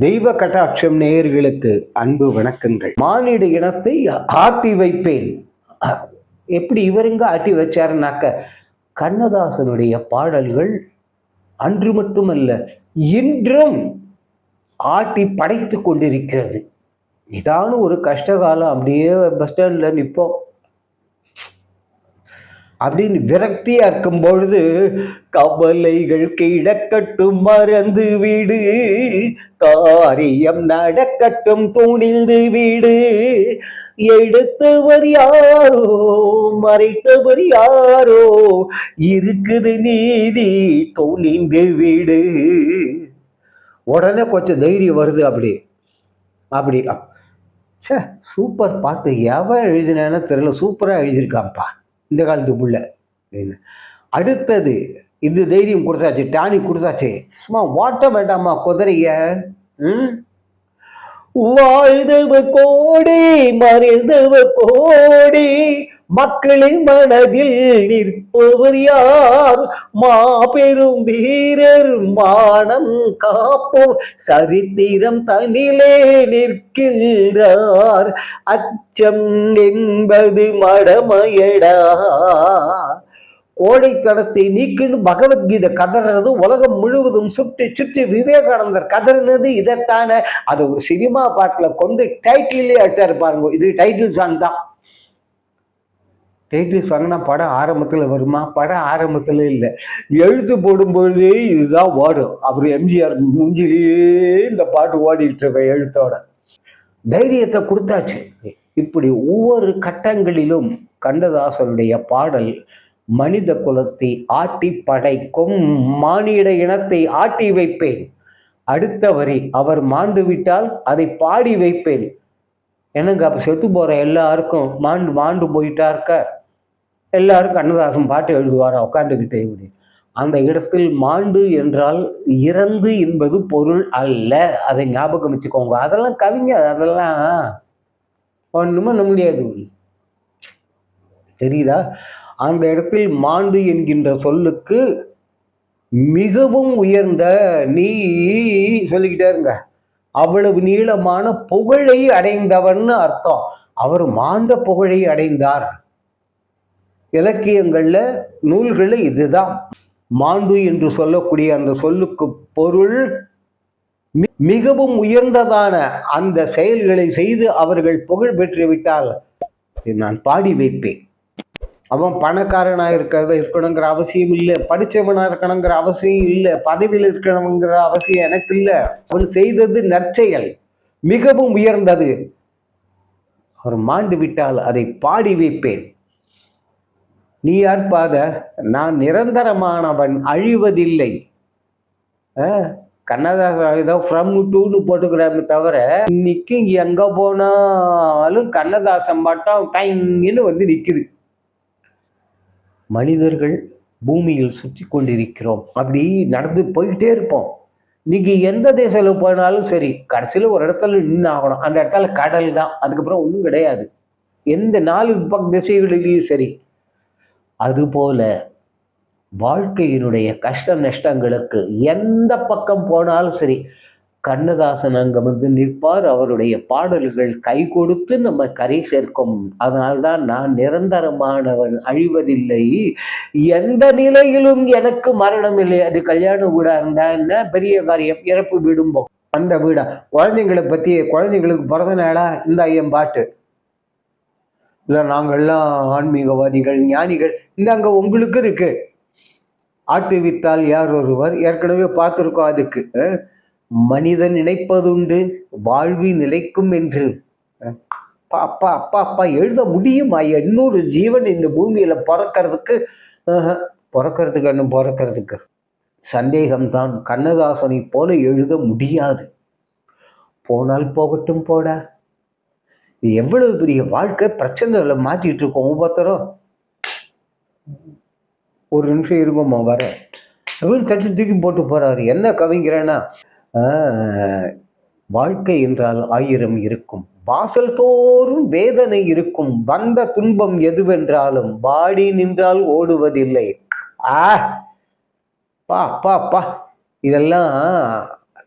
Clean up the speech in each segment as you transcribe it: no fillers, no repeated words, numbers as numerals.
தெய்வ கட்டாட்சம் நேயர்களுக்கு அன்பு வணக்கங்கள். மானிட இனத்தை ஆட்டி வைப்பேன். எப்படி இவருங்க ஆட்டி வச்சாருனாக்க, கண்ணதாசனுடைய பாடல்கள் அன்று மட்டுமல்ல இன்றும் ஆட்டி படைத்து கொண்டிருக்கிறது. இதான ஒரு கஷ்டகாலம், அப்படியே பஸ் ஸ்டாண்ட்ல நிற்போம் அப்படின்னு விரக்தியா இருக்கும் பொழுது, கவலைகள் கிடக்கட்டும் மறந்து விடு, காரியம் நடக்கட்டும் துணிந்து விடு, எடுத்தவர் யாரோ மறைத்தவர் யாரோ, இருக்குது நீதி துணிந்து விடு. உடனே கொஞ்சம் தைரியம் வருது. அப்படி அப்படி சே, சூப்பர் பாட்டு. எவன் எழுதினான்னு தெரியல, சூப்பரா எழுதியிருக்கான்ப்பா இந்த காலத்து புள்ள. அடுத்தது இது தைரியம் கொடுத்தாச்சு, டானிக் கொடுத்தாச்சு. சும்மா ஓட்ட வேண்டாமா குதிரைய. வாழ்ந்தவர் கோடி மறைந்தவர் கோடி, மக்களின் மனதில் நிற்பவர் யார், மாபெரும் வீரர் மானம் காப்போர் சரித்திரம் தனிலே நிற்கின்றார், அச்சம் என்பது மடமையடா. கோடைத்தனத்தை நீக்குன்னு பகவத்கீதை கதறது, உலகம் முழுவதும் சுற்றி சுற்றி விவேகானந்தர் கதறினது இதைத்தான. அது ஒரு சினிமா பாட்டுல கொண்டு டைட்டிலே அடிச்சாரு பாருங்க. இது டைட்டில் சாங் தான். டைட்டில் சாங்னா படம் ஆரம்பத்துல வருமா? படம் ஆரம்பத்துல இல்லை, எழுத்து போடும்பொழுதே இதுதான் ஓடும். அப்புறம் எம்ஜிஆர் மூஞ்சிலேயே இந்த பாட்டு ஓடிட்டு இருக்க எழுத்தோட. தைரியத்தை கொடுத்தாச்சு. இப்படி ஒவ்வொரு கட்டங்களிலும் கண்ணதாசனுடைய பாடல் மனித குலத்தை ஆட்டி படைக்கும். மானிட இனத்தை ஆட்டி வைப்பேன். அடுத்த வரி, அவர் மாண்டு விட்டால் அதை பாடி வைப்பேன். என்னங்க அப்ப செத்து போற எல்லாருக்கும் மாண்டு போயிட்டா இருக்க, எல்லாரும் கண்ணதாசன் பாட்டு எழுதுவாரா உட்காந்துக்கிட்டே? இப்படி அந்த இடத்தில் மாண்டு என்றால் இறந்து என்பது பொருள் அல்ல. அதை ஞாபகம் வச்சுக்கோங்க. அதெல்லாம் கவிஞர், அதெல்லாம் ஒண்ணுமே பண்ண முடியாது. தெரியுதா? அந்த இடத்தில் மாண்டு என்கின்ற சொல்லுக்கு மிகவும் உயர்ந்த, நீ சொல்லிக்கிட்டே இருங்க, அவ்வளவு நீளமான புகழை அடைந்தவர்னு அர்த்தம். அவர் மாண்ட புகழை அடைந்தார். இலக்கியங்கள்ல நூல்கள்ல இதுதான். மாண்டு என்று சொல்லக்கூடிய அந்த சொல்லுக்கு பொருள் மிகவும் உயர்ந்ததான அந்த செயல்களை செய்து அவர்கள் புகழ் பெற்று விட்டால் நான் பாடி வைப்பேன். அவன் பணக்காரனா இருக்கணுங்கிற அவசியம் இல்லை, படிச்சவனா இருக்கணுங்கிற அவசியம் இல்லை, பதவியில் இருக்கணுங்கிற அவசியம் எனக்கு இல்லை. அவன் செய்தது நற்செயல், மிகவும் உயர்ந்தது. அவர் மாண்டு விட்டால் அதை பாடி வைப்பேன். நீ யார் பாத? நான் நிரந்தரமானவன், அழிவதில்லை. கண்ணதாசன் ஏதோ ஃப்ரம் டூன்னு போட்டுக்கிறாமே தவிர, இன்னைக்கு எங்க போனாலும் கண்ணதாசன் மட்டும் டைன்னு வந்து நிக்குது. மனிதர்கள் பூமியில் சுற்றி கொண்டிருக்கிறோம், அப்படி நடந்து போயிட்டே இருப்போம். நீங்க எந்த தேசத்துல போனாலும் சரி, கடைசியில ஒரு இடத்துல நின்று ஆகணும். அந்த இடத்துல கடல் தான், அதுக்கப்புறம் ஒன்றும் கிடையாது. எந்த 4 திசைகளிலையும் சரி. அதுபோல வாழ்க்கையினுடைய கஷ்ட நஷ்டங்களுக்கு எந்த பக்கம் போனாலும் சரி, கண்ணதாசன் அங்க வந்து நிற்பார். அவருடைய பாடல்கள் கை கொடுத்து நம்ம கரை சேர்க்கும். அதனால்தான் நான் நிரந்தரமானவன், அழிவதில்லை, எந்த நிலையிலும் எனக்கு மரணம் இல்லை. அது கல்யாண வீடா இருந்தா என்ன, பெரிய காரியம், இறப்பு வீடும்போம். அந்த வீடா, குழந்தைங்களை பத்தி, குழந்தைங்களுக்கு பிறந்த நாளா இந்த ஐயம் பாட்டு இல்ல, நாங்கள்லாம் ஆன்மீகவாதிகள் ஞானிகள், இந்த அங்க உங்களுக்கு இருக்கு. ஆட்டு வித்தால் யார் ஒருவர், ஏற்கனவே பார்த்துருக்கோம். அதுக்கு மனிதன் நினைப்பதுண்டு வாழ்வி நிலைக்கும் என்று. அப்பா அப்பா அப்பா எழுத முடியுமா? இன்னொரு ஜீவன் இந்த பூமியில பிறக்கிறதுக்கு சந்தேகம்தான். கண்ணதாசனை போல எழுத முடியாது. போனால் போகட்டும் போடா. இது எவ்வளவு பெரிய வாழ்க்கை, பிரச்சனைகளை மாட்டிட்டு இருக்கோம் ஒவ்வொருத்தரும். ஒரு நிமிஷம் இருக்குமா வர தட்டி தூக்கி போட்டு போறாரு. என்ன கவிங்கிறேன்னா, வாழ்க்கை என்றால் 1000 இருக்கும், வாசல் தோறும் வேதனை இருக்கும், வந்த துன்பம் எதுவென்றாலும் வாடி நின்றால் ஓடுவதில்லை. பா பா பா இதெல்லாம்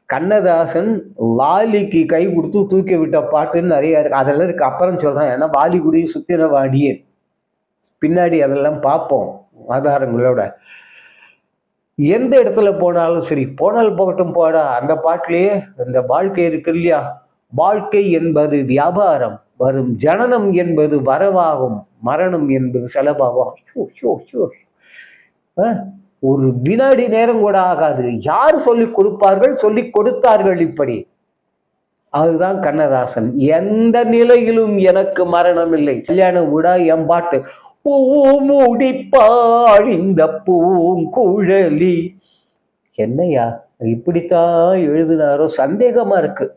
கண்ணதாசன் வாலிக்கு கை கொடுத்து தூக்கி விட்ட பாட்டுன்னு நிறைய இருக்கு. அதெல்லாம் இருக்கு, அப்புறம் சொல்றேன். ஏன்னா வாலி குடி சுத்தின வாடியே பின்னாடி அதெல்லாம் பார்ப்போம் ஆதாரங்களோட. எந்த இடத்துல போனாலும் சரி, போனால் போகட்டும் போடா, அந்த பாட்டிலேயே இந்த வாழ்க்கை இருக்கு இல்லையா, வாழ்க்கை என்பது வியாபாரம், வரும் ஜனனம் என்பது வரவாகும், மரணம் என்பது செலவாகும். ஒரு வினாடி நேரம் கூட ஆகாது. யார் சொல்லிக் கொடுப்பார்கள்? சொல்லிக் கொடுத்தார்கள் இப்படி. அதுதான் கண்ணதாசன். எந்த நிலையிலும் எனக்கு மரணம் இல்லை. கல்யாண விடா எம்பாட்டு பூமுடிப்பாள் இந்த பூங்குழலி. என்னையா இப்படித்தான் எழுதினாரோ சந்தேகமா இருக்கு,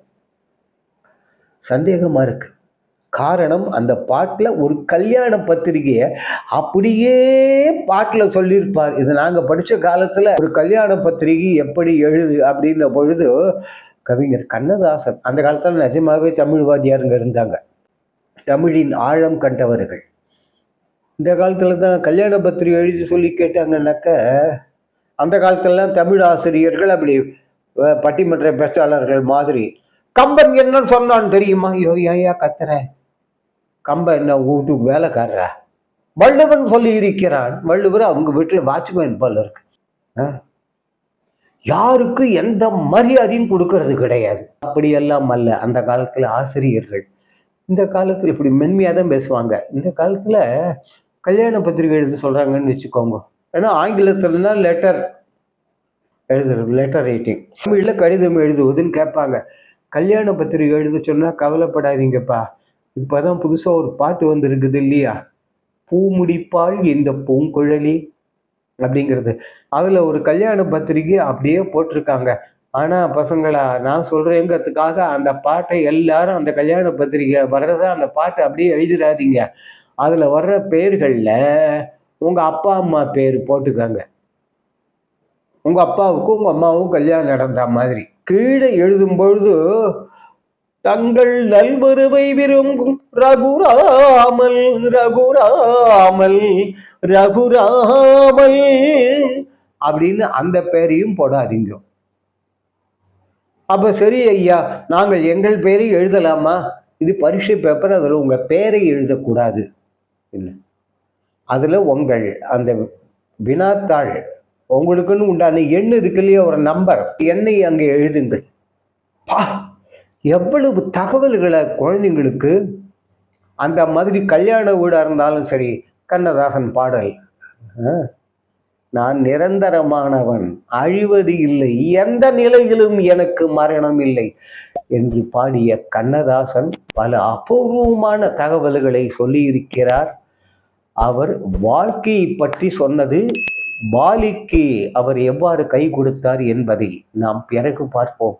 சந்தேகமா இருக்கு. காரணம், அந்த பாட்டுல ஒரு கல்யாண பத்திரிகைய அப்படியே பாட்டுல சொல்லியிருப்பார். இது நாங்க படிச்ச காலத்துல ஒரு கல்யாண பத்திரிகை எப்படி எழுது அப்படின்ற பொழுது கவிஞர் கண்ணதாசன், அந்த காலத்துல நிஜமாவே தமிழ்வாதியாருங்க இருந்தாங்க, தமிழின் ஆழம் கண்டவர்கள். இந்த காலத்துல தான் கல்யாண பத்திரிகை எழுதி சொல்லி கேட்டாங்கன்னாக்க, அந்த காலத்துலலாம் தமிழ் ஆசிரியர்கள் அப்படி பட்டிமன்ற பேச்சாளர்கள் மாதிரி, கம்பன் என்ன சொன்னான்னு தெரியுமா? ஐயோ ஏயா கத்துற, கம்பன் என்ன வீட்டுக்கு வேலைக்காரரா? வள்ளுவன் சொல்லி இருக்கிறான். வள்ளுவர் அவங்க வீட்டுல வாட்ச்மேன் போல இருக்கு. யாருக்கு எந்த மரியாதையும் கொடுக்கறது கிடையாது. அப்படியெல்லாம் அல்ல அந்த காலத்துல ஆசிரியர்கள். இந்த காலத்துல இப்படி மென்மையா தான் பேசுவாங்க. இந்த காலத்துல கல்யாண பத்திரிகை எழுத சொல்றாங்கன்னு வச்சுக்கோங்க. ஏன்னா ஆங்கிலத்துலன்னா லெட்டர் எழுதுறது, லெட்டர் ரைட்டிங். தமிழ்ல கடிதம் எழுதுவதுன்னு கேட்பாங்க. கல்யாண பத்திரிகை எழுத சொன்னா கவலைப்படாதீங்கப்பா, இப்பதான் புதுசா ஒரு பாட்டு வந்திருக்குது இல்லையா, பூமுடிப்பாள் இந்த பூங்குழலி அப்படிங்கிறது. அதுல ஒரு கல்யாண பத்திரிகை அப்படியே போட்டிருக்காங்க. ஆனா பசங்களா, நான் சொல்றேங்கிறதுக்காக அந்த பாட்டை எல்லாரும் அந்த கல்யாண பத்திரிகை வர்றத அந்த பாட்டை அப்படியே எழுதிடாதீங்க. அதுல வர்ற பேர்கள்ல உங்க அப்பா அம்மா பேர் போட்டுக்காங்க. உங்க அப்பாவுக்கும் உங்க அம்மாவும் கல்யாணம் நடந்த மாதிரி கீழே எழுதும் பொழுது, தங்கள் நல்வருவை விரும்பும் ரகுராமல் ரகுராமல் ரகுராமல் அப்படின்னு அந்த பேரையும் போடாதீங்க. அப்ப சரி ஐயா, நாங்கள் எங்கள் பேரை எழுதலாமா? இது பரீட்சை பேப்பர், அதுல உங்க பேரை எழுதக்கூடாது. இல்லை, அதுல உங்கள் அந்த வினாத்தாள் உங்களுக்குன்னு உண்டான எண் இருக்கு இல்லையா, ஒரு நம்பர், எண்ணை அங்கே எழுதுங்கள். எவ்வளவு தகவல்களை குழந்தைங்களுக்கு. அந்த மாதிரி கல்யாண வீடா இருந்தாலும் சரி, கண்ணதாசன் பாடல், நான் நிரந்தரமானவன், அழிவது இல்லை, எந்த நிலையிலும் எனக்கு மரணம் இல்லை என்று பாடிய கண்ணதாசன் பல அபூர்வமான தகவல்களை சொல்லியிருக்கிறார். அவர் வாழ்க்கையை பற்றி சொன்னது, வாலிக்கு அவர் எவ்வாறு கை கொடுத்தார் என்பதை நாம் பிறகு பார்ப்போம்.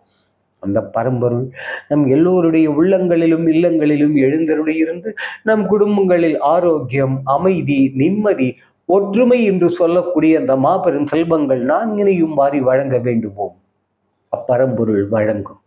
அந்த பரம்பொருள் நம் எல்லோருடைய உள்ளங்களிலும் இல்லங்களிலும் எழுந்தருளியிருந்து நம் குடும்பங்களில் ஆரோக்கியம், அமைதி, நிம்மதி, ஒற்றுமை என்று சொல்லக்கூடிய அந்த மாபெரும் செல்வங்கள் நான் இணையும் வாரி வழங்க வேண்டுவோம். அப்பரம்பொருள் வழங்கும்.